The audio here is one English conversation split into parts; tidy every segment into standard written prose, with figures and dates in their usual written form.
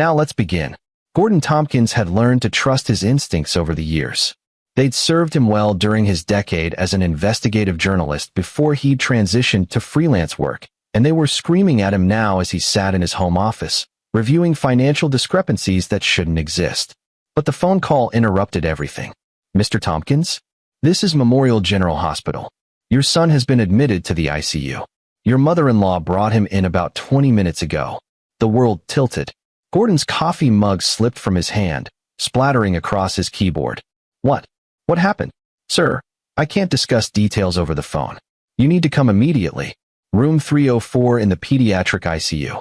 Now let's begin. Gordon Tompkins had learned to trust his instincts over the years. They'd served him well during his decade as an investigative journalist before he transitioned to freelance work, and they were screaming at him now as he sat in his home office, reviewing financial discrepancies that shouldn't exist. But the phone call interrupted everything. "Mr. Tompkins? This is Memorial General Hospital. Your son has been admitted to the ICU. Your mother-in-law brought him in about 20 minutes ago." The world tilted. Gordon's coffee mug slipped from his hand, splattering across his keyboard. What? What happened? "Sir, I can't discuss details over the phone. You need to come immediately. Room 304 in the pediatric ICU."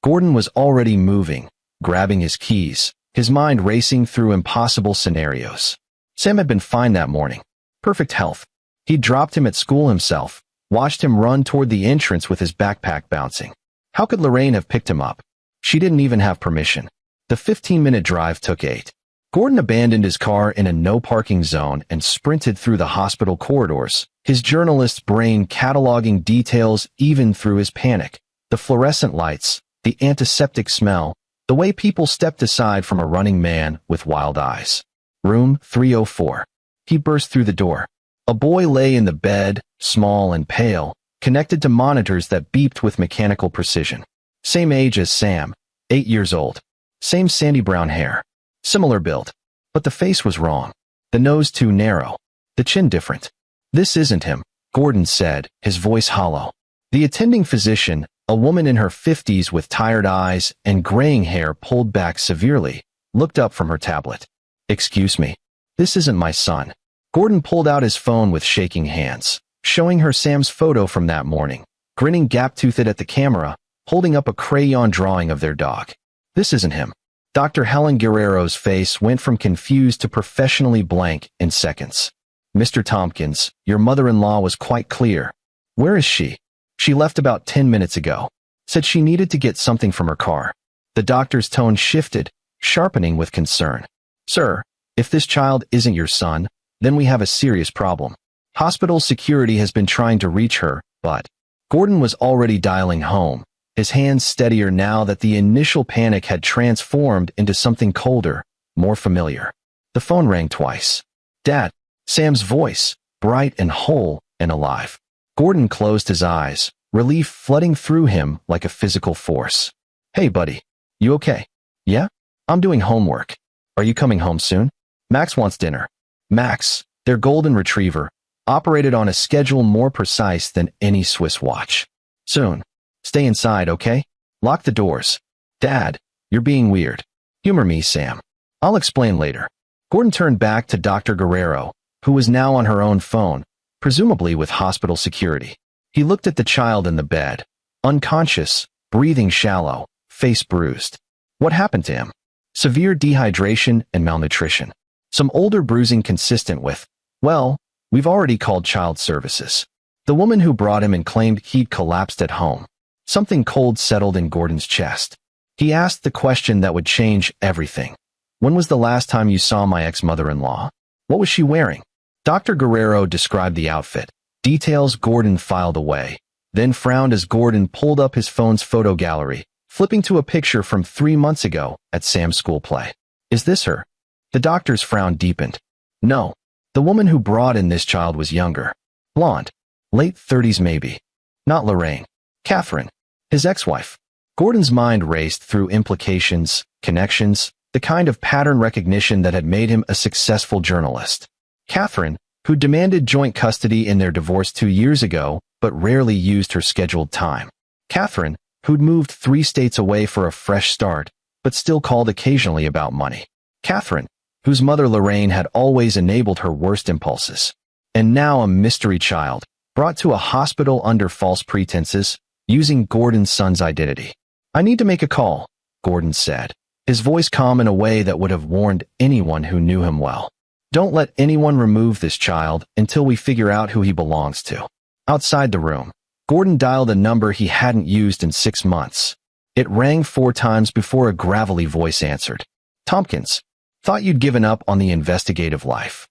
Gordon was already moving, grabbing his keys, his mind racing through impossible scenarios. Sam had been fine that morning. Perfect health. He'd dropped him at school himself, watched him run toward the entrance with his backpack bouncing. How could Lorraine have picked him up? She didn't even have permission. The 15-minute drive took 8. Gordon abandoned his car in a no-parking zone and sprinted through the hospital corridors, his journalist's brain cataloging details even through his panic. The fluorescent lights, the antiseptic smell, the way people stepped aside from a running man with wild eyes. Room 304. He burst through the door. A boy lay in the bed, small and pale, connected to monitors that beeped with mechanical precision. Same age as Sam, 8 years old. Same sandy brown hair. Similar build. But the face was wrong. The nose too narrow. The chin different. "This isn't him," Gordon said, his voice hollow. The attending physician, a woman in her 50s with tired eyes and graying hair pulled back severely, looked up from her tablet. "Excuse me. This isn't my son." Gordon pulled out his phone with shaking hands, showing her Sam's photo from that morning, grinning gap-toothed at the camera, holding up a crayon drawing of their dog. "This isn't him." Dr. Helen Guerrero's face went from confused to professionally blank in seconds. "Mr. Tompkins, your mother-in-law was quite clear. Where is she? She left about 10 minutes ago. Said she needed to get something from her car." The doctor's tone shifted, sharpening with concern. "Sir, if this child isn't your son, then we have a serious problem. Hospital security has been trying to reach her, but..." Gordon was already dialing home, his hands steadier now that the initial panic had transformed into something colder, more familiar. The phone rang twice. "Dad," Sam's voice, bright and whole and alive. Gordon closed his eyes, relief flooding through him like a physical force. "Hey, buddy. You okay?" "Yeah? I'm doing homework. Are you coming home soon?" "Max wants dinner." Max, their golden retriever, operated on a schedule more precise than any Swiss watch. "Soon. Stay inside, okay? Lock the doors." "Dad, you're being weird." "Humor me, Sam. I'll explain later." Gordon turned back to Dr. Guerrero, who was now on her own phone, presumably with hospital security. He looked at the child in the bed, unconscious, breathing shallow, face bruised. What happened to him? Severe dehydration and malnutrition. Some older bruising consistent with, well, we've already called child services. The woman who brought him and claimed he'd collapsed at home. Something cold settled in Gordon's chest. He asked the question that would change everything. "When was the last time you saw my ex-mother-in-law? What was she wearing?" Dr. Guerrero described the outfit, details Gordon filed away, then frowned as Gordon pulled up his phone's photo gallery, flipping to a picture from 3 months ago at Sam's school play. "Is this her?" The doctor's frown deepened. "No. The woman who brought in this child was younger. Blonde. Late 30s maybe. Not Lorraine. Catherine. His ex-wife." Gordon's mind raced through implications, connections, the kind of pattern recognition that had made him a successful journalist. Catherine, who demanded joint custody in their divorce 2 years ago, but rarely used her scheduled time. Catherine, who'd moved 3 states away for a fresh start, but still called occasionally about money. Catherine, whose mother Lorraine had always enabled her worst impulses. And now a mystery child, brought to a hospital under false pretenses, using Gordon's son's identity. "I need to make a call," Gordon said, his voice calm in a way that would have warned anyone who knew him well. "Don't let anyone remove this child until we figure out who he belongs to." Outside the room, Gordon dialed a number he hadn't used in 6 months. It rang 4 times before a gravelly voice answered. "Tompkins, thought you'd given up on the investigative life."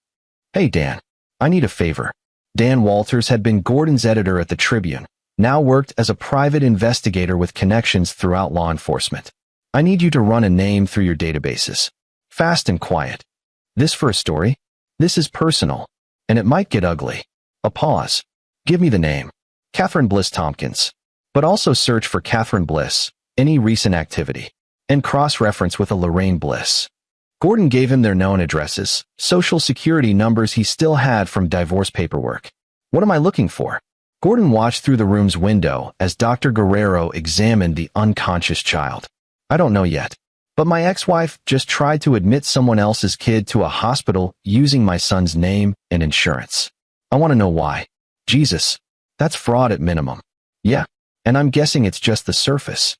"Hey, Dan, I need a favor." Dan Walters had been Gordon's editor at the Tribune, now worked as a private investigator with connections throughout law enforcement. I need you to run a name through your databases. Fast and quiet. This for a story? This is personal, and it might get ugly. A pause. Give me the name. Catherine Bliss Tompkins. But also search for Catherine Bliss, any recent activity, and cross-reference with a Lorraine Bliss. Gordon gave him their known addresses, social security numbers he still had from divorce paperwork. What am I looking for? Gordon watched through the room's window as Dr. Guerrero examined the unconscious child. I don't know yet. But my ex-wife just tried to admit someone else's kid to a hospital using my son's name and insurance. I want to know why. Jesus. That's fraud at minimum. Yeah. And I'm guessing it's just the surface.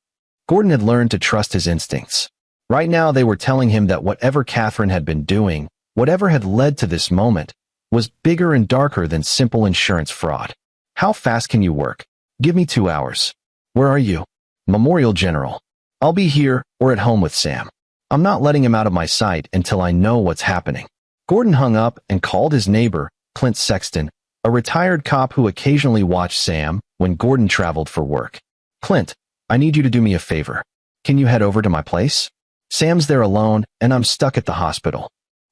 Gordon had learned to trust his instincts. Right now they were telling him that whatever Catherine had been doing, whatever had led to this moment, was bigger and darker than simple insurance fraud. How fast can you work? Give me 2 hours. Where are you? Memorial General. I'll be here or at home with Sam. I'm not letting him out of my sight until I know what's happening. Gordon hung up and called his neighbor, Clint Sexton, a retired cop who occasionally watched Sam when Gordon traveled for work. Clint, I need you to do me a favor. Can you head over to my place? Sam's there alone, and I'm stuck at the hospital.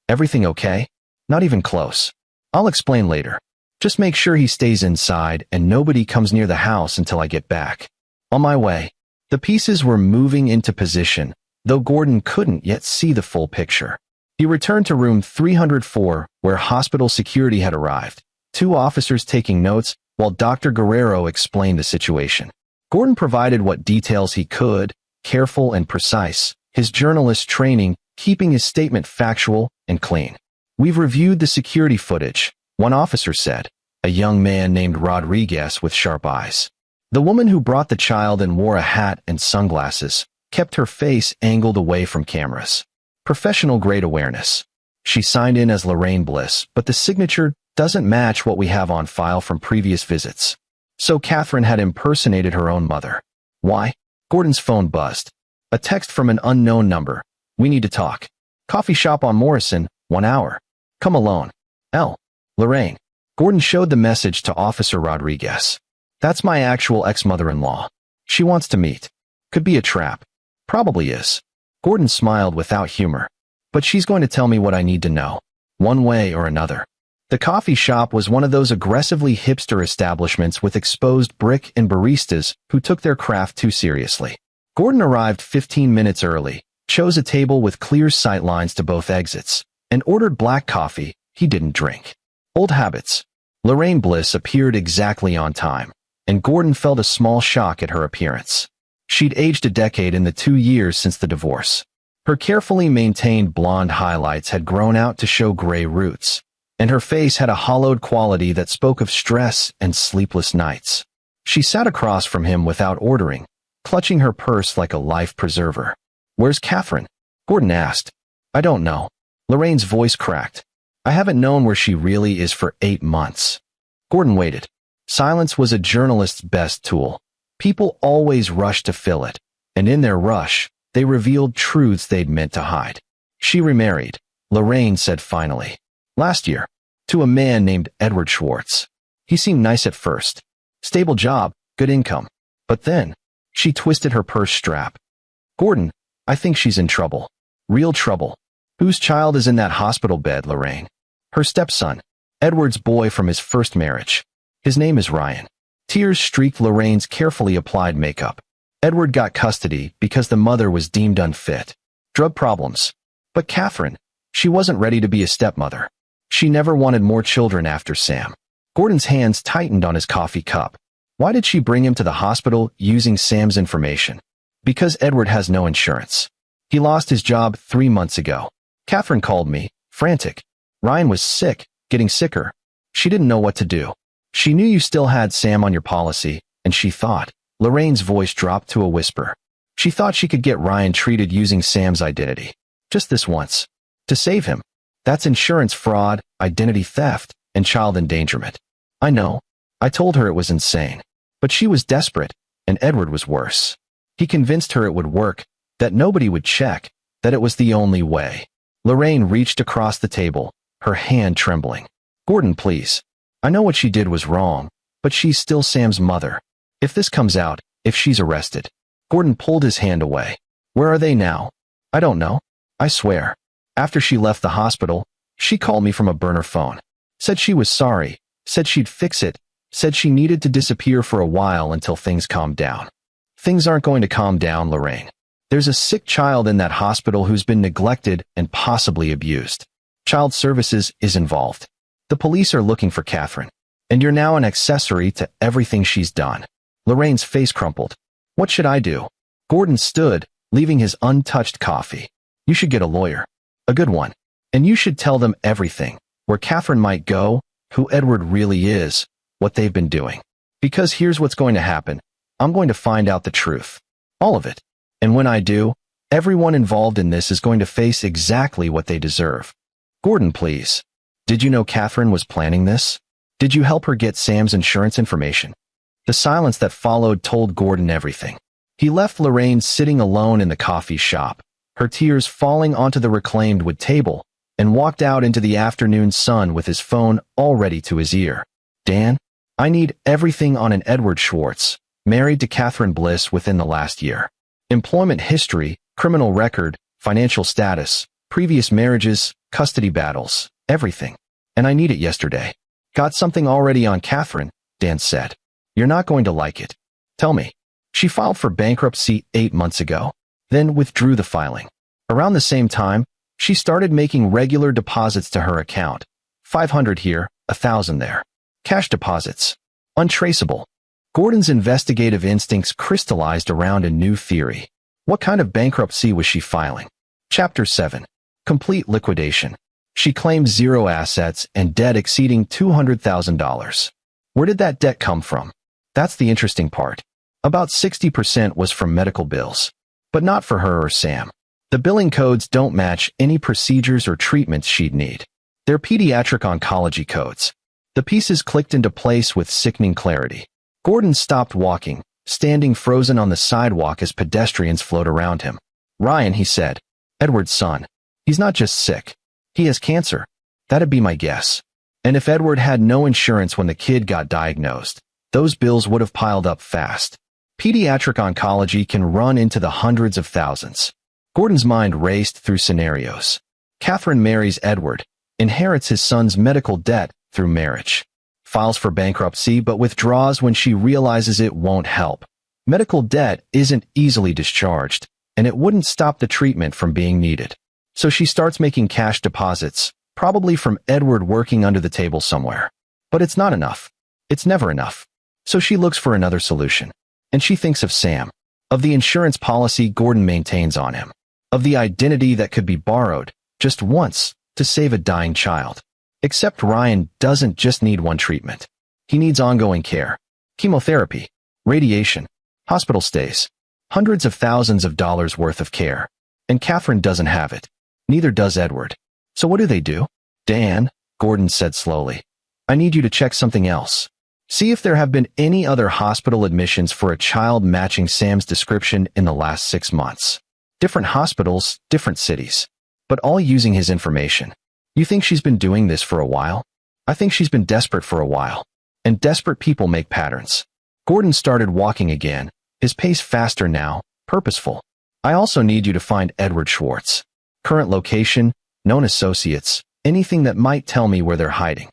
Everything okay? Not even close. I'll explain later. Just make sure he stays inside and nobody comes near the house until I get back. On my way. The pieces were moving into position, though Gordon couldn't yet see the full picture. He returned to room 304, where hospital security had arrived, 2 officers taking notes while Dr. Guerrero explained the situation. Gordon provided what details he could, careful and precise, his journalist training keeping his statement factual and clean. We've reviewed the security footage, one officer said, a young man named Rodriguez with sharp eyes. The woman who brought the child and wore a hat and sunglasses kept her face angled away from cameras. Professional-grade awareness. She signed in as Lorraine Bliss, but the signature doesn't match what we have on file from previous visits. So Catherine had impersonated her own mother. Why? Gordon's phone buzzed. A text from an unknown number. We need to talk. Coffee shop on Morrison, 1 hour. Come alone. L. Lorraine. Gordon showed the message to Officer Rodriguez. That's my actual ex-mother-in-law. She wants to meet. Could be a trap. Probably is. Gordon smiled without humor. But she's going to tell me what I need to know. One way or another. The coffee shop was one of those aggressively hipster establishments with exposed brick and baristas who took their craft too seriously. Gordon arrived 15 minutes early, chose a table with clear sight lines to both exits, and ordered black coffee he didn't drink. Old habits. Lorraine Bliss appeared exactly on time, and Gordon felt a small shock at her appearance. She'd aged a decade in the 2 years since the divorce. Her carefully maintained blonde highlights had grown out to show gray roots, and her face had a hollowed quality that spoke of stress and sleepless nights. She sat across from him without ordering, clutching her purse like a life preserver. Where's Catherine? Gordon asked. I don't know. Lorraine's voice cracked. I haven't known where she really is for 8 months. Gordon waited. Silence was a journalist's best tool. People always rushed to fill it, and in their rush, they revealed truths they'd meant to hide. She remarried, Lorraine said finally. Last year, to a man named Edward Schwartz. He seemed nice at first. Stable job, good income. But then, she twisted her purse strap. Gordon, I think she's in trouble. Real trouble. Whose child is in that hospital bed, Lorraine? Her stepson, Edward's boy from his first marriage. His name is Ryan. Tears streaked Lorraine's carefully applied makeup. Edward got custody because the mother was deemed unfit. Drug problems. But Catherine, she wasn't ready to be a stepmother. She never wanted more children after Sam. Gordon's hands tightened on his coffee cup. Why did she bring him to the hospital using Sam's information? Because Edward has no insurance. He lost his job 3 months ago. Catherine called me, frantic. Ryan was sick, getting sicker. She didn't know what to do. She knew you still had Sam on your policy, and she thought. Lorraine's voice dropped to a whisper. She thought she could get Ryan treated using Sam's identity. Just this once. To save him. That's insurance fraud, identity theft, and child endangerment. I know. I told her it was insane. But she was desperate, and Edward was worse. He convinced her it would work, that nobody would check, that it was the only way. Lorraine reached across the table, her hand trembling. Gordon, please. I know what she did was wrong, but she's still Sam's mother. If this comes out, if she's arrested. Gordon pulled his hand away. Where are they now? I don't know. I swear. After she left the hospital, she called me from a burner phone. Said she was sorry. Said she'd fix it. Said she needed to disappear for a while until things calmed down. Things aren't going to calm down, Lorraine. There's a sick child in that hospital who's been neglected and possibly abused. Child Services is involved. The police are looking for Catherine. And you're now an accessory to everything she's done. Lorraine's face crumpled. What should I do? Gordon stood, leaving his untouched coffee. You should get a lawyer. A good one. And you should tell them everything. Where Catherine might go, who Edward really is, what they've been doing. Because here's what's going to happen. I'm going to find out the truth. All of it. And when I do, everyone involved in this is going to face exactly what they deserve. Gordon, please. Did you know Catherine was planning this? Did you help her get Sam's insurance information? The silence that followed told Gordon everything. He left Lorraine sitting alone in the coffee shop, her tears falling onto the reclaimed wood table, and walked out into the afternoon sun with his phone already to his ear. Dan, I need everything on an Edward Schwartz, married to Catherine Bliss within the last year. Employment history, criminal record, financial status, previous marriages, custody battles, everything. And I need it yesterday. Got something already on Catherine, Dan said. You're not going to like it. Tell me. She filed for bankruptcy 8 months ago, then withdrew the filing. Around the same time, she started making regular deposits to her account. 500 here, 1,000 there. Cash deposits. Untraceable. Gordon's investigative instincts crystallized around a new theory. What kind of bankruptcy was she filing? Chapter 7. Complete liquidation. She claimed zero assets and debt exceeding $200,000. Where did that debt come from? That's the interesting part. About 60% was from medical bills. But not for her or Sam. The billing codes don't match any procedures or treatments she'd need. They're pediatric oncology codes. The pieces clicked into place with sickening clarity. Gordon stopped walking, standing frozen on the sidewalk as pedestrians flowed around him. Ryan, he said. Edward's son. He's not just sick. He has cancer. That'd be my guess. And if Edward had no insurance when the kid got diagnosed, those bills would have piled up fast. Pediatric oncology can run into the hundreds of thousands. Gordon's mind raced through scenarios. Catherine marries Edward, inherits his son's medical debt through marriage. Files for bankruptcy but withdraws when she realizes it won't help. Medical debt isn't easily discharged, and it wouldn't stop the treatment from being needed. So she starts making cash deposits, probably from Edward working under the table somewhere. But it's not enough. It's never enough. So she looks for another solution. And she thinks of Sam, of the insurance policy Gordon maintains on him, of the identity that could be borrowed, just once, to save a dying child. Except Ryan doesn't just need one treatment. He needs ongoing care, chemotherapy, radiation, hospital stays, hundreds of thousands of dollars worth of care. And Catherine doesn't have it. Neither does Edward. So what do? Dan, Gordon said slowly, I need you to check something else. See if there have been any other hospital admissions for a child matching Sam's description in the last 6 months. Different hospitals, different cities, but all using his information. You think she's been doing this for a while? I think she's been desperate for a while. And desperate people make patterns. Gordon started walking again, his pace faster now, purposeful. I also need you to find Edward Schwartz. Current location, known associates, anything that might tell me where they're hiding.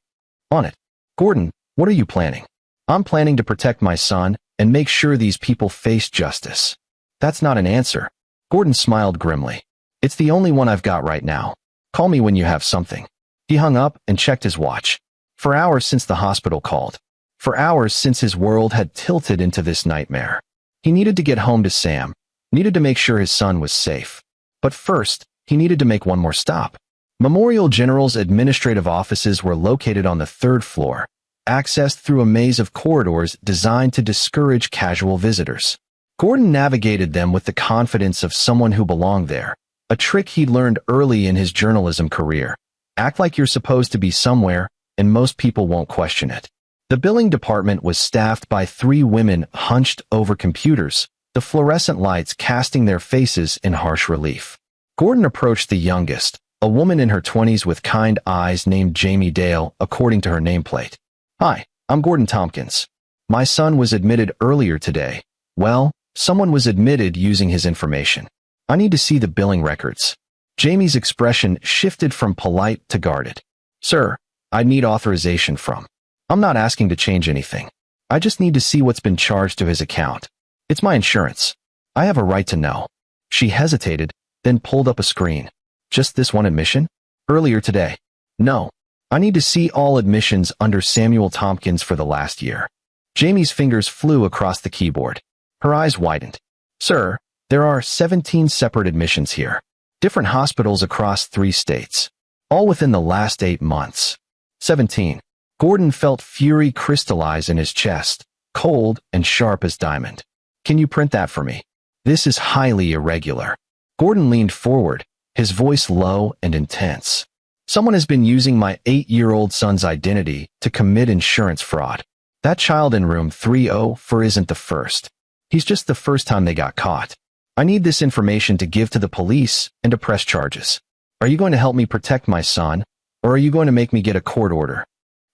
On it. Gordon, what are you planning? I'm planning to protect my son and make sure these people face justice. That's not an answer. Gordon smiled grimly. It's the only one I've got right now. Call me when you have something. He hung up and checked his watch. For hours since the hospital called. For hours since his world had tilted into this nightmare. He needed to get home to Sam. Needed to make sure his son was safe. But first, he needed to make one more stop. Memorial General's administrative offices were located on the 3rd floor, accessed through a maze of corridors designed to discourage casual visitors. Gordon navigated them with the confidence of someone who belonged there, a trick he'd learned early in his journalism career. Act like you're supposed to be somewhere, and most people won't question it. The billing department was staffed by 3 women hunched over computers, the fluorescent lights casting their faces in harsh relief. Gordon approached the youngest, a woman in her 20s with kind eyes named Jamie Dale, according to her nameplate. Hi, I'm Gordon Tompkins. My son was admitted earlier today. Well, someone was admitted using his information. I need to see the billing records. Jamie's expression shifted from polite to guarded. Sir, I need authorization from. I'm not asking to change anything. I just need to see what's been charged to his account. It's my insurance. I have a right to know. She hesitated, then pulled up a screen. Just this one admission? Earlier today. No. I need to see all admissions under Samuel Tompkins for the last year. Jamie's fingers flew across the keyboard. Her eyes widened. Sir, there are 17 separate admissions here. Different hospitals across 3 states. All within the last 8 months. 17. Gordon felt fury crystallize in his chest, cold and sharp as diamond. Can you print that for me? This is highly irregular. Gordon leaned forward, his voice low and intense. Someone has been using my 8-year-old son's identity to commit insurance fraud. That child in room 304 isn't the first. He's just the first time they got caught. I need this information to give to the police and to press charges. Are you going to help me protect my son, or are you going to make me get a court order?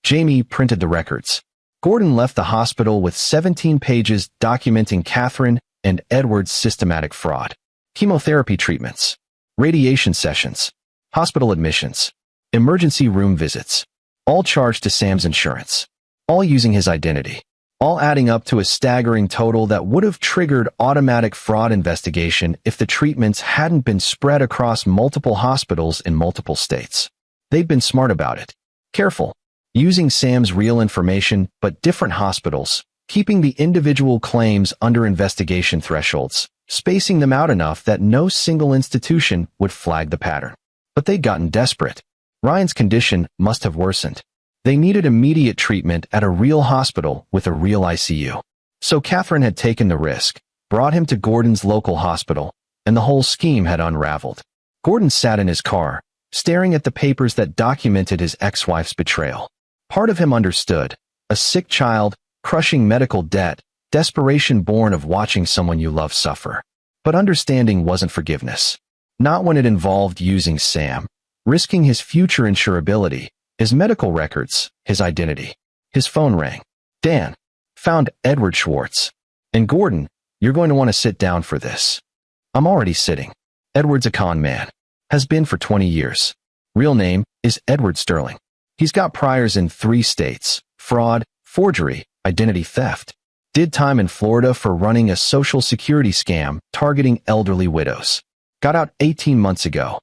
Jamie printed the records. Gordon left the hospital with 17 pages documenting Catherine and Edward's systematic fraud. Chemotherapy treatments, radiation sessions, hospital admissions, emergency room visits, all charged to Sam's insurance, all using his identity, all adding up to a staggering total that would have triggered automatic fraud investigation if the treatments hadn't been spread across multiple hospitals in multiple states. They'd been smart about it. Careful. Using Sam's real information, but different hospitals, keeping the individual claims under investigation thresholds, spacing them out enough that no single institution would flag the pattern. But they'd gotten desperate. Ryan's condition must have worsened. They needed immediate treatment at a real hospital with a real ICU. So Catherine had taken the risk, brought him to Gordon's local hospital, and the whole scheme had unraveled. Gordon sat in his car, staring at the papers that documented his ex-wife's betrayal. Part of him understood. A sick child, crushing medical debt, desperation born of watching someone you love suffer. But understanding wasn't forgiveness. Not when it involved using Sam, risking his future insurability, his medical records, his identity. His phone rang. Dan. Found Edward Schwartz. And Gordon, you're going to want to sit down for this. I'm already sitting. Edward's a con man. Has been for 20 years. Real name is Edward Sterling. He's got priors in 3 states, fraud, forgery, identity theft. Did time in Florida for running a social security scam targeting elderly widows. Got out 18 months ago.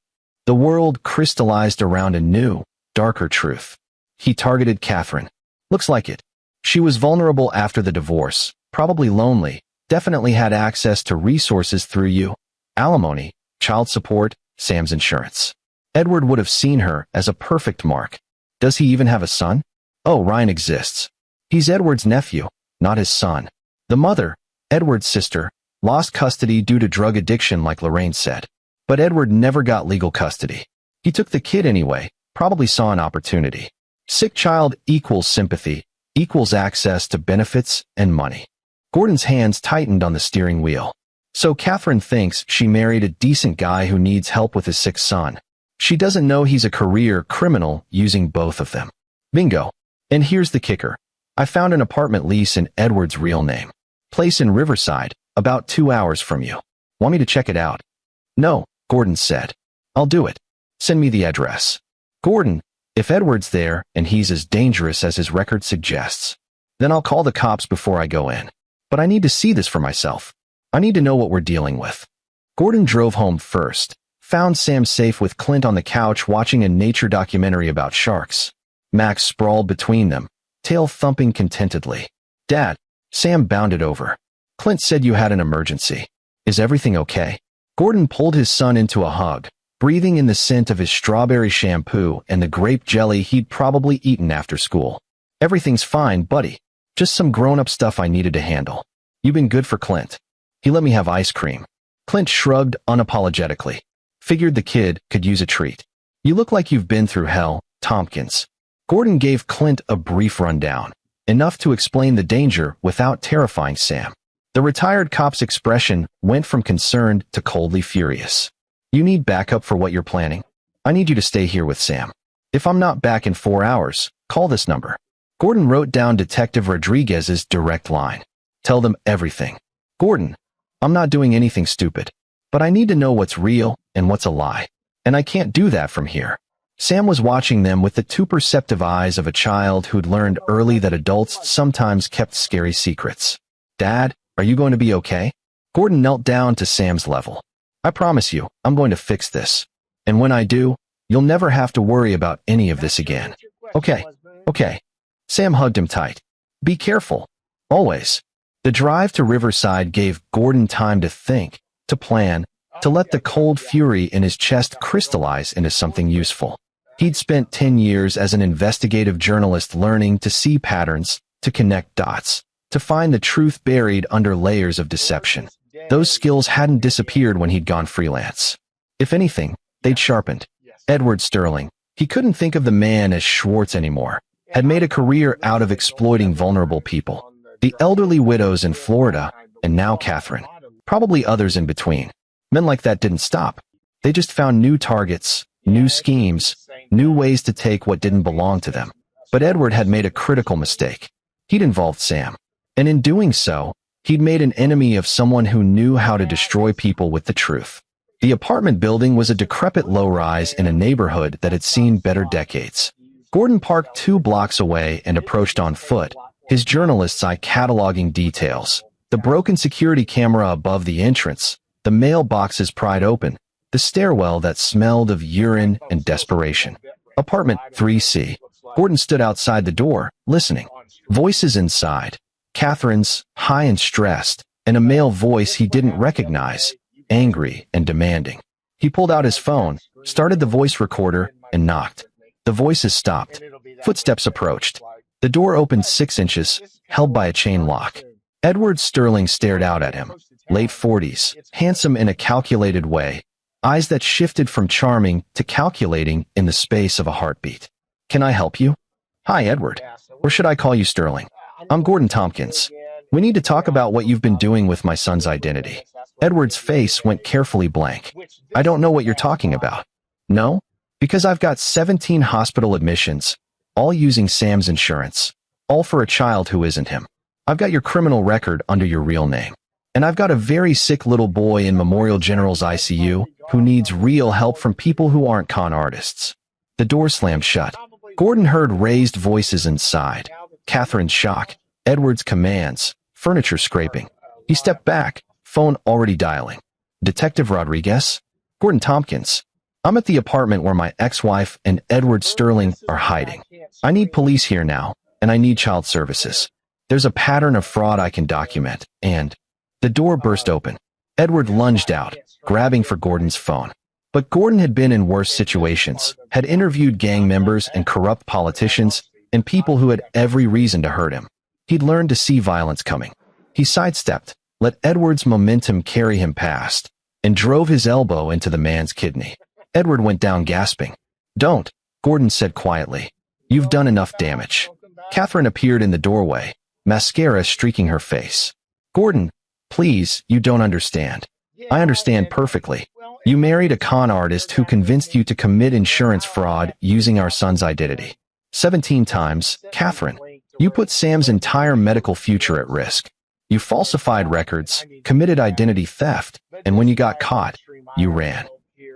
The world crystallized around a new, darker truth. He targeted Catherine. Looks like it. She was vulnerable after the divorce, probably lonely, definitely had access to resources through you. Alimony, child support, Sam's insurance. Edward would have seen her as a perfect mark. Does he even have a son? Oh, Ryan exists. He's Edward's nephew, not his son. The mother, Edward's sister, lost custody due to drug addiction like Lorraine said. But Edward never got legal custody. He took the kid anyway, probably saw an opportunity. Sick child equals sympathy, equals access to benefits and money. Gordon's hands tightened on the steering wheel. So Catherine thinks she married a decent guy who needs help with his sick son. She doesn't know he's a career criminal using both of them. Bingo. And here's the kicker. I found an apartment lease in Edward's real name. Place in Riverside, about 2 hours from you. Want me to check it out? No, Gordon said. I'll do it. Send me the address. Gordon, if Edward's there and he's as dangerous as his record suggests, then I'll call the cops before I go in. But I need to see this for myself. I need to know what we're dealing with. Gordon drove home first. Found Sam safe with Clint on the couch watching a nature documentary about sharks. Max sprawled between them, tail thumping contentedly. Dad, Sam bounded over. Clint said you had an emergency. Is everything okay? Gordon pulled his son into a hug, breathing in the scent of his strawberry shampoo and the grape jelly he'd probably eaten after school. Everything's fine, buddy. Just some grown-up stuff I needed to handle. You've been good for Clint. He let me have ice cream. Clint shrugged unapologetically. Figured the kid could use a treat. You look like you've been through hell, Tompkins. Gordon gave Clint a brief rundown, enough to explain the danger without terrifying Sam. The retired cop's expression went from concerned to coldly furious. You need backup for what you're planning? I need you to stay here with Sam. If I'm not back in 4 hours, call this number. Gordon wrote down Detective Rodriguez's direct line. Tell them everything. Gordon, I'm not doing anything stupid. But I need to know what's real and what's a lie. And I can't do that from here. Sam was watching them with the too perceptive eyes of a child who'd learned early that adults sometimes kept scary secrets. Dad, are you going to be okay? Gordon knelt down to Sam's level. I promise you, I'm going to fix this. And when I do, you'll never have to worry about any of this again. Okay, okay. Sam hugged him tight. Be careful. Always. The drive to Riverside gave Gordon time to think, to plan, to let the cold fury in his chest crystallize into something useful. He'd spent 10 years as an investigative journalist learning to see patterns, to connect dots, to find the truth buried under layers of deception. Those skills hadn't disappeared when he'd gone freelance. If anything, they'd sharpened. Edward Sterling, he couldn't think of the man as Schwartz anymore, had made a career out of exploiting vulnerable people. The elderly widows in Florida, and now Catherine. Probably others in between. Men like that didn't stop. They just found new targets, new schemes, new ways to take what didn't belong to them. But Edward had made a critical mistake. He'd involved Sam. And in doing so, he'd made an enemy of someone who knew how to destroy people with the truth. The apartment building was a decrepit low-rise in a neighborhood that had seen better decades. Gordon parked 2 blocks away and approached on foot, his journalist's eye cataloging details. The broken security camera above the entrance, the mailboxes pried open, the stairwell that smelled of urine and desperation. Apartment 3C. Gordon stood outside the door, listening. Voices inside. Catherine's, high and stressed, and a male voice he didn't recognize, angry and demanding. He pulled out his phone, started the voice recorder, and knocked. The voices stopped. Footsteps approached. The door opened 6 inches, held by a chain lock. Edward Sterling stared out at him, late 40s, handsome in a calculated way, eyes that shifted from charming to calculating in the space of a heartbeat. Can I help you? Hi, Edward. Or should I call you Sterling? I'm Gordon Tompkins. We need to talk about what you've been doing with my son's identity. Edward's face went carefully blank. I don't know what you're talking about. No? Because I've got 17 hospital admissions, all using Sam's insurance, all for a child who isn't him. I've got your criminal record under your real name. And I've got a very sick little boy in Memorial General's ICU who needs real help from people who aren't con artists. The door slammed shut. Gordon heard raised voices inside. Catherine's shock, Edward's commands, furniture scraping. He stepped back, phone already dialing. Detective Rodriguez? Gordon Tompkins. I'm at the apartment where my ex-wife and Edward Sterling are hiding. I need police here now, and I need child services. There's a pattern of fraud I can document, and... The door burst open. Edward lunged out, grabbing for Gordon's phone. But Gordon had been in worse situations, had interviewed gang members and corrupt politicians, and people who had every reason to hurt him. He'd learned to see violence coming. He sidestepped, let Edward's momentum carry him past, and drove his elbow into the man's kidney. Edward went down gasping. Don't, Gordon said quietly. You've done enough damage. Catherine appeared in the doorway, mascara streaking her face. Gordon, please, you don't understand. I understand perfectly. You married a con artist who convinced you to commit insurance fraud using our son's identity. 17 times, Catherine. You put Sam's entire medical future at risk. You falsified records, committed identity theft, and when you got caught, you ran.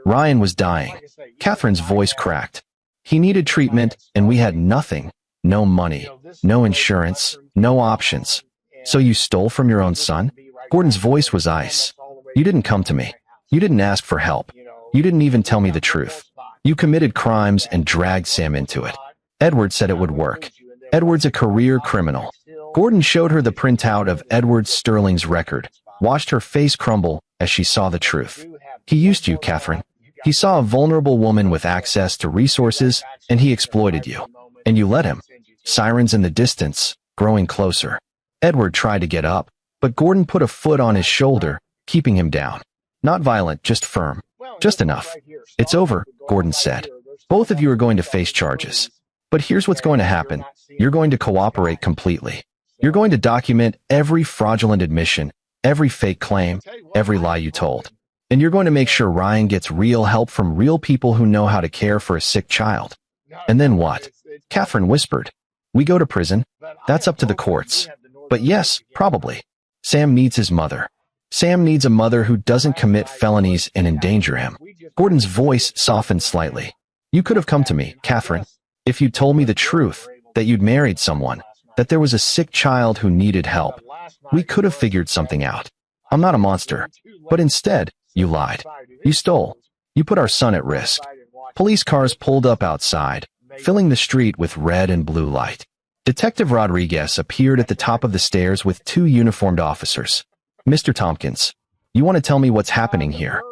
Ryan was dying. Catherine's voice cracked. He needed treatment, and we had nothing. No money, no insurance, no options. So you stole from your own son? Gordon's voice was ice. You didn't come to me. You didn't ask for help. You didn't even tell me the truth. You committed crimes and dragged Sam into it. Edward said it would work. Edward's a career criminal. Gordon showed her the printout of Edward Sterling's record, watched her face crumble as she saw the truth. He used you, Catherine. He saw a vulnerable woman with access to resources, and he exploited you. And you let him. Sirens in the distance, growing closer. Edward tried to get up, but Gordon put a foot on his shoulder, keeping him down. Not violent, just firm. Just enough. It's over, Gordon said. Both of you are going to face charges. But here's what's going to happen. You're going to cooperate completely. You're going to document every fraudulent admission, every fake claim, every lie you told. And you're going to make sure Ryan gets real help from real people who know how to care for a sick child. And then what? Catherine whispered. We go to prison. That's up to the courts. But yes, probably. Sam needs his mother. Sam needs a mother who doesn't commit felonies and endanger him. Gordon's voice softened slightly. You could have come to me, Catherine, if you'd told me the truth, that you'd married someone, that there was a sick child who needed help. We could have figured something out. I'm not a monster. But instead, you lied. You stole. You put our son at risk. Police cars pulled up outside, filling the street with red and blue light. Detective Rodriguez appeared at the top of the stairs with two uniformed officers. Mr. Tompkins, you want to tell me what's happening here?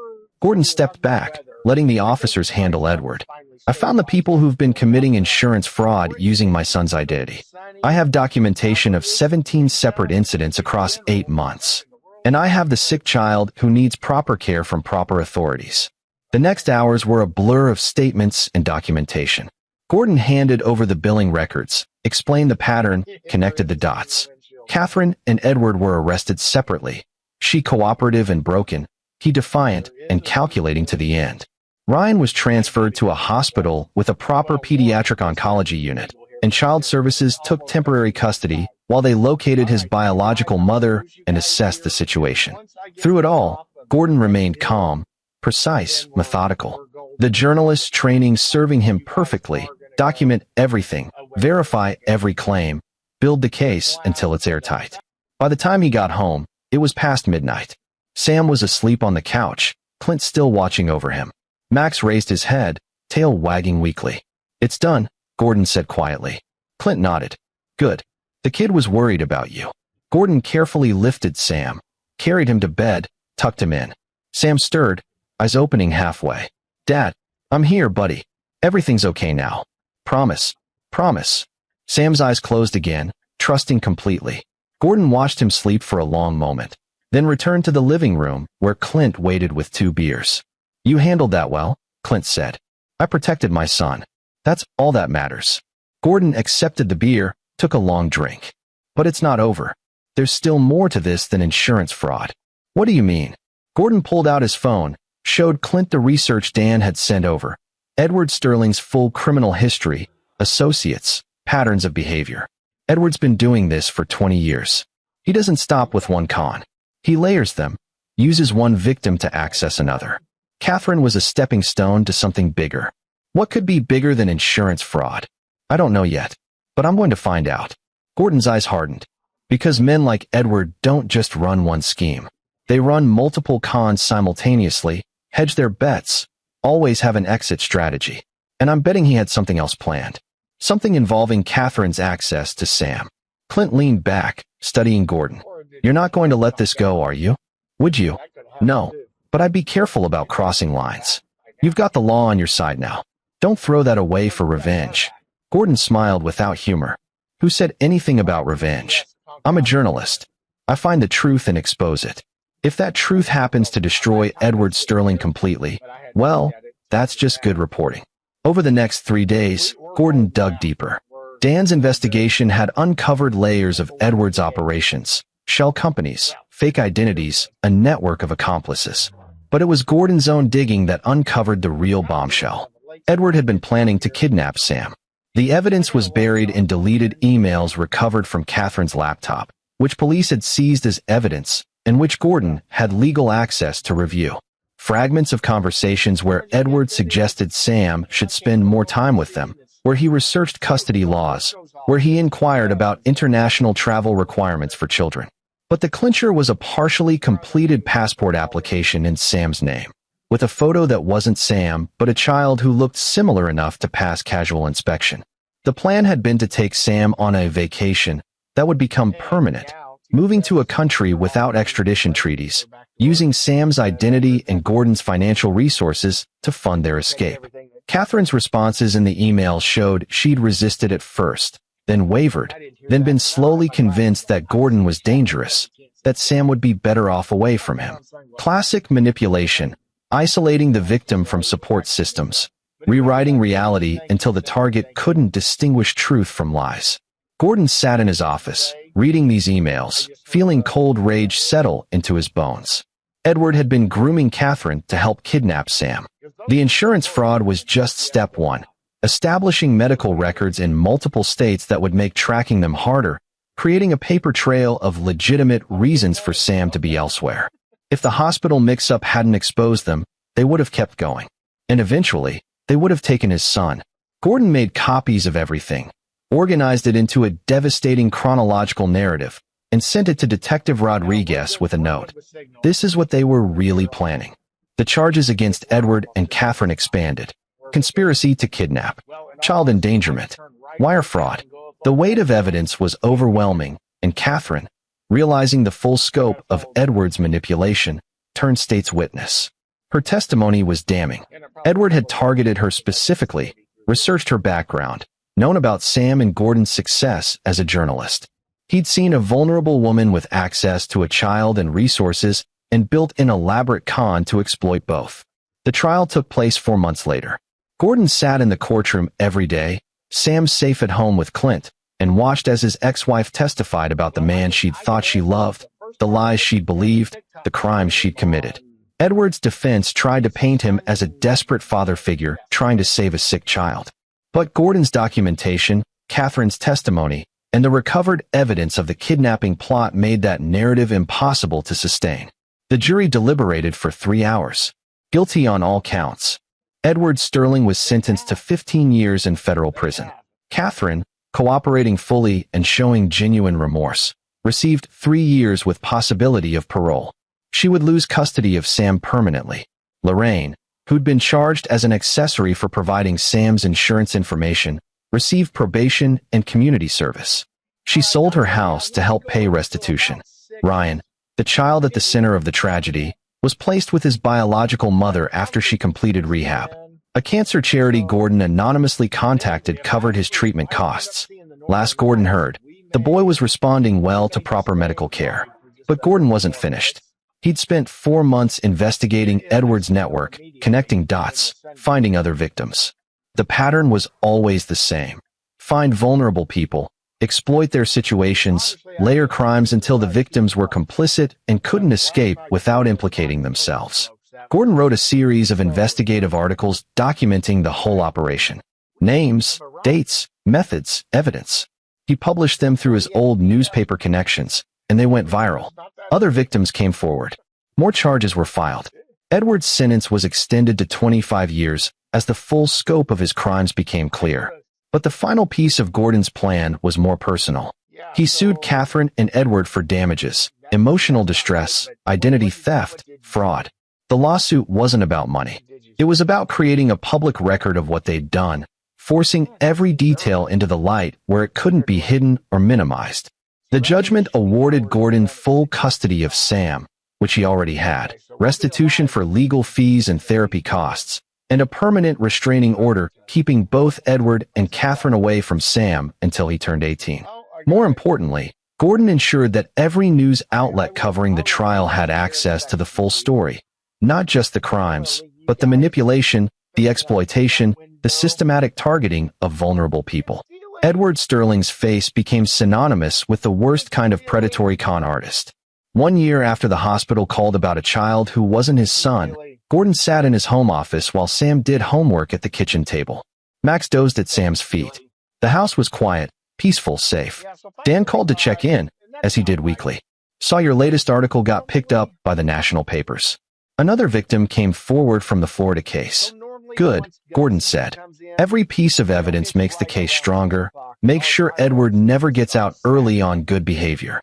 Gordon stepped back, letting the officers handle Edward. I found the people who've been committing insurance fraud using my son's identity. I have documentation of 17 separate incidents across 8 months. And I have the sick child who needs proper care from proper authorities. The next hours were a blur of statements and documentation. Gordon handed over the billing records, explained the pattern, connected the dots. Catherine and Edward were arrested separately. She cooperative and broken, he defiant and calculating to the end. Ryan was transferred to a hospital with a proper pediatric oncology unit, and child services took temporary custody while they located his biological mother and assessed the situation. Through it all, Gordon remained calm, precise, methodical. The journalist's training serving him perfectly. Document everything, verify every claim, build the case until it's airtight. By the time he got home, it was past midnight. Sam was asleep on the couch, Clint still watching over him. Max raised his head, tail wagging weakly. It's done, Gordon said quietly. Clint nodded. Good. The kid was worried about you. Gordon carefully lifted Sam, carried him to bed, tucked him in. Sam stirred, eyes opening halfway. Dad, I'm here, buddy. Everything's okay now. Promise. Promise. Sam's eyes closed again, trusting completely. Gordon watched him sleep for a long moment, then returned to the living room where Clint waited with 2 beers. You handled that well, Clint said. I protected my son. That's all that matters. Gordon accepted the beer, took a long drink. But it's not over. There's still more to this than insurance fraud. What do you mean? Gordon pulled out his phone, showed Clint the research Dan had sent over. Edward Sterling's full criminal history, associates, patterns of behavior. Edward's been doing this for 20 years. He doesn't stop with one con. He layers them, uses one victim to access another. Catherine was a stepping stone to something bigger. What could be bigger than insurance fraud? I don't know yet, but I'm going to find out. Gordon's eyes hardened. Because men like Edward don't just run one scheme. They run multiple cons simultaneously, hedge their bets, always have an exit strategy. And I'm betting he had something else planned. Something involving Catherine's access to Sam. Clint leaned back, studying Gordon. You're not going to let this go, are you? Would you? No. But I'd be careful about crossing lines. You've got the law on your side now. Don't throw that away for revenge. Gordon smiled without humor. Who said anything about revenge? I'm a journalist. I find the truth and expose it. If that truth happens to destroy Edward Sterling completely, well, that's just good reporting. Over the next 3 days, Gordon dug deeper. Dan's investigation had uncovered layers of Edward's operations, shell companies, fake identities, a network of accomplices. But it was Gordon's own digging that uncovered the real bombshell. Edward had been planning to kidnap Sam. The evidence was buried in deleted emails recovered from Catherine's laptop, which police had seized as evidence and which Gordon had legal access to review. Fragments of conversations where Edward suggested Sam should spend more time with them, where he researched custody laws, where he inquired about international travel requirements for children. But the clincher was a partially completed passport application in Sam's name, with a photo that wasn't Sam, but a child who looked similar enough to pass casual inspection. The plan had been to take Sam on a vacation that would become permanent, moving to a country without extradition treaties, using Sam's identity and Gordon's financial resources to fund their escape. Catherine's responses in the email showed she'd resisted at first, then wavered, then been slowly convinced that Gordon was dangerous, that Sam would be better off away from him. Classic manipulation, isolating the victim from support systems, rewriting reality until the target couldn't distinguish truth from lies. Gordon sat in his office, reading these emails, feeling cold rage settle into his bones. Edward had been grooming Catherine to help kidnap Sam. The insurance fraud was just step one, establishing medical records in multiple states that would make tracking them harder, creating a paper trail of legitimate reasons for Sam to be elsewhere. If the hospital mix-up hadn't exposed them, they would have kept going. And eventually, they would have taken his son. Gordon made copies of everything, organized it into a devastating chronological narrative, and sent it to Detective Rodriguez with a note. This is what they were really planning. The charges against Edward and Catherine expanded. Conspiracy to kidnap, child endangerment, wire fraud. The weight of evidence was overwhelming, and Catherine, realizing the full scope of Edward's manipulation, turned state's witness. Her testimony was damning. Edward had targeted her specifically, researched her background, known about Sam and Gordon's success as a journalist. He'd seen a vulnerable woman with access to a child and resources and built an elaborate con to exploit both. The trial took place 4 months later. Gordon sat in the courtroom every day, Sam safe at home with Clint, and watched as his ex-wife testified about the man she'd thought she loved, the lies she'd believed, the crimes she'd committed. Edward's defense tried to paint him as a desperate father figure trying to save a sick child. But Gordon's documentation, Catherine's testimony, and the recovered evidence of the kidnapping plot made that narrative impossible to sustain. The jury deliberated for 3 hours. Guilty on all counts. Edward Sterling was sentenced to 15 years in federal prison. Catherine, cooperating fully and showing genuine remorse, received 3 years with possibility of parole. She would lose custody of Sam permanently. Lorraine, who'd been charged as an accessory for providing Sam's insurance information, received probation and community service. She sold her house to help pay restitution. Ryan, the child at the center of the tragedy, was placed with his biological mother after she completed rehab. A cancer charity Gordon anonymously contacted covered his treatment costs. Last Gordon heard, the boy was responding well to proper medical care. But Gordon wasn't finished. He'd spent 4 months investigating Edward's network, connecting dots, finding other victims. The pattern was always the same. Find vulnerable people, exploit their situations, layer crimes until the victims were complicit and couldn't escape without implicating themselves. Gordon wrote a series of investigative articles documenting the whole operation. Names, dates, methods, evidence. He published them through his old newspaper connections, and they went viral. Other victims came forward. More charges were filed. Edward's sentence was extended to 25 years as the full scope of his crimes became clear. But the final piece of Gordon's plan was more personal. He sued Catherine and Edward for damages, emotional distress, identity theft, fraud. The lawsuit wasn't about money. It was about creating a public record of what they'd done, forcing every detail into the light where it couldn't be hidden or minimized. The judgment awarded Gordon full custody of Sam, which he already had, restitution for legal fees and therapy costs, and a permanent restraining order keeping both Edward and Catherine away from Sam until he turned 18. More importantly, Gordon ensured that every news outlet covering the trial had access to the full story, not just the crimes, but the manipulation, the exploitation, the systematic targeting of vulnerable people. Edward Sterling's face became synonymous with the worst kind of predatory con artist. 1 year after the hospital called about a child who wasn't his son, Gordon sat in his home office while Sam did homework at the kitchen table. Max dozed at Sam's feet. The house was quiet, peaceful, safe. Dan called to check in, as he did weekly. Saw your latest article got picked up by the national papers. Another victim came forward from the Florida case. Good, Gordon said. Every piece of evidence makes the case stronger. Make sure Edward never gets out early on good behavior.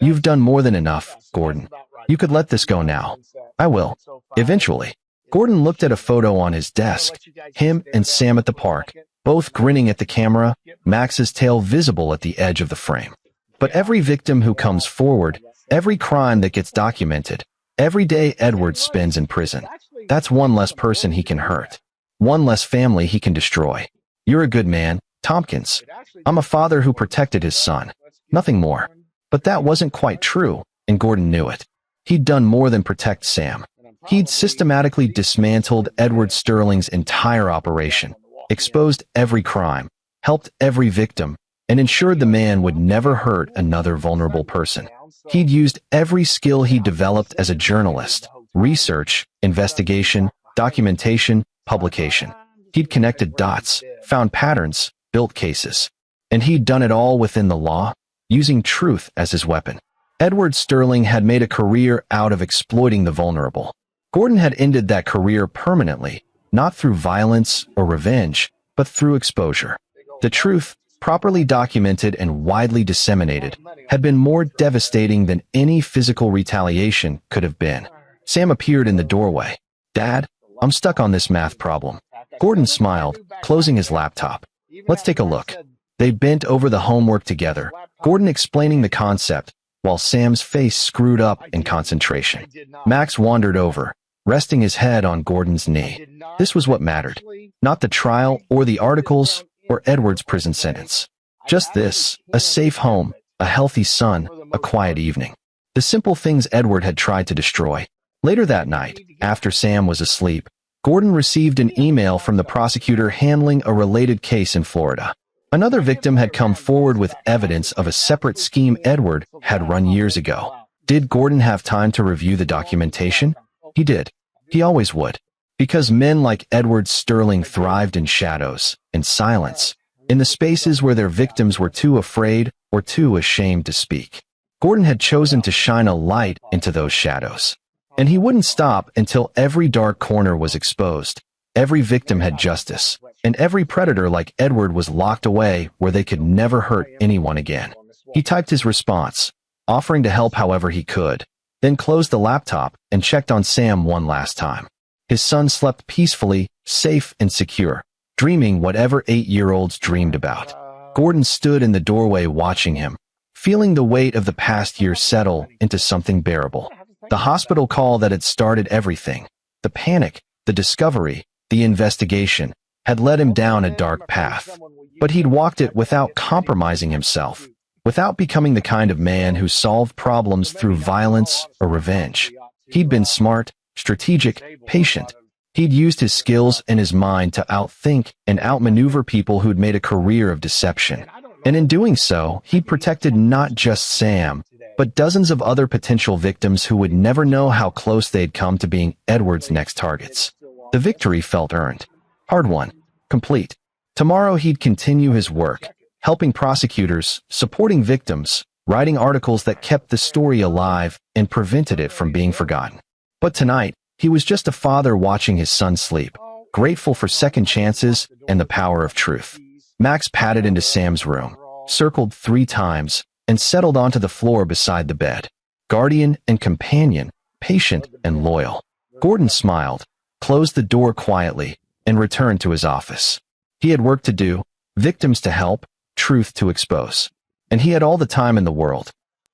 You've done more than enough, Gordon. You could let this go now. I will. Eventually. Gordon looked at a photo on his desk. Him and Sam at the park, both grinning at the camera, Max's tail visible at the edge of the frame. But every victim who comes forward, every crime that gets documented, every day Edward spends in prison, that's one less person he can hurt. One less family he can destroy. You're a good man, Tompkins. I'm a father who protected his son. Nothing more. But that wasn't quite true, and Gordon knew it. He'd done more than protect Sam. He'd systematically dismantled Edward Sterling's entire operation, exposed every crime, helped every victim, and ensured the man would never hurt another vulnerable person. He'd used every skill he developed as a journalist: research, investigation, documentation, publication. He'd connected dots, found patterns, built cases. And he'd done it all within the law, using truth as his weapon. Edward Sterling had made a career out of exploiting the vulnerable. Gordon had ended that career permanently, not through violence or revenge, but through exposure. The truth, properly documented and widely disseminated, had been more devastating than any physical retaliation could have been. Sam appeared in the doorway. "Dad, I'm stuck on this math problem." Gordon smiled, closing his laptop. "Let's take a look." They bent over the homework together, Gordon explaining the concept, while Sam's face screwed up in concentration. Max wandered over, resting his head on Gordon's knee. This was what mattered. Not the trial or the articles or Edward's prison sentence. Just this, a safe home, a healthy son, a quiet evening. The simple things Edward had tried to destroy. Later that night, after Sam was asleep, Gordon received an email from the prosecutor handling a related case in Florida. Another victim had come forward with evidence of a separate scheme Edward had run years ago. Did Gordon have time to review the documentation? He did. He always would. Because men like Edward Sterling thrived in shadows, in silence, in the spaces where their victims were too afraid or too ashamed to speak. Gordon had chosen to shine a light into those shadows. And he wouldn't stop until every dark corner was exposed, every victim had justice, and every predator like Edward was locked away where they could never hurt anyone again. He typed his response, offering to help however he could, then closed the laptop and checked on Sam one last time. His son slept peacefully, safe and secure, dreaming whatever 8-year-olds dreamed about. Gordon stood in the doorway watching him, feeling the weight of the past year settle into something bearable. The hospital call that had started everything, the panic, the discovery, the investigation, had led him down a dark path. But he'd walked it without compromising himself, without becoming the kind of man who solved problems through violence or revenge. He'd been smart, strategic, patient. He'd used his skills and his mind to outthink and outmaneuver people who'd made a career of deception. And in doing so, he'd protected not just Sam, but dozens of other potential victims who would never know how close they'd come to being Edward's next targets. The victory felt earned. Hard-won. Complete. Tomorrow he'd continue his work, helping prosecutors, supporting victims, writing articles that kept the story alive and prevented it from being forgotten. But tonight, he was just a father watching his son sleep, grateful for second chances and the power of truth. Max padded into Sam's room, circled 3 times, and settled onto the floor beside the bed. Guardian and companion, patient and loyal. Gordon smiled, closed the door quietly, and returned to his office. He had work to do, victims to help, truth to expose. And he had all the time in the world.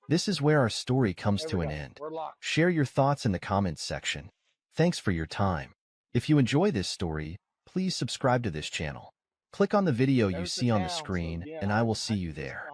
This is where our story comes to an end. Share your thoughts in the comments section. Thanks for your time. If you enjoy this story, please subscribe to this channel. Click on the video you see on the screen, and I will see you there.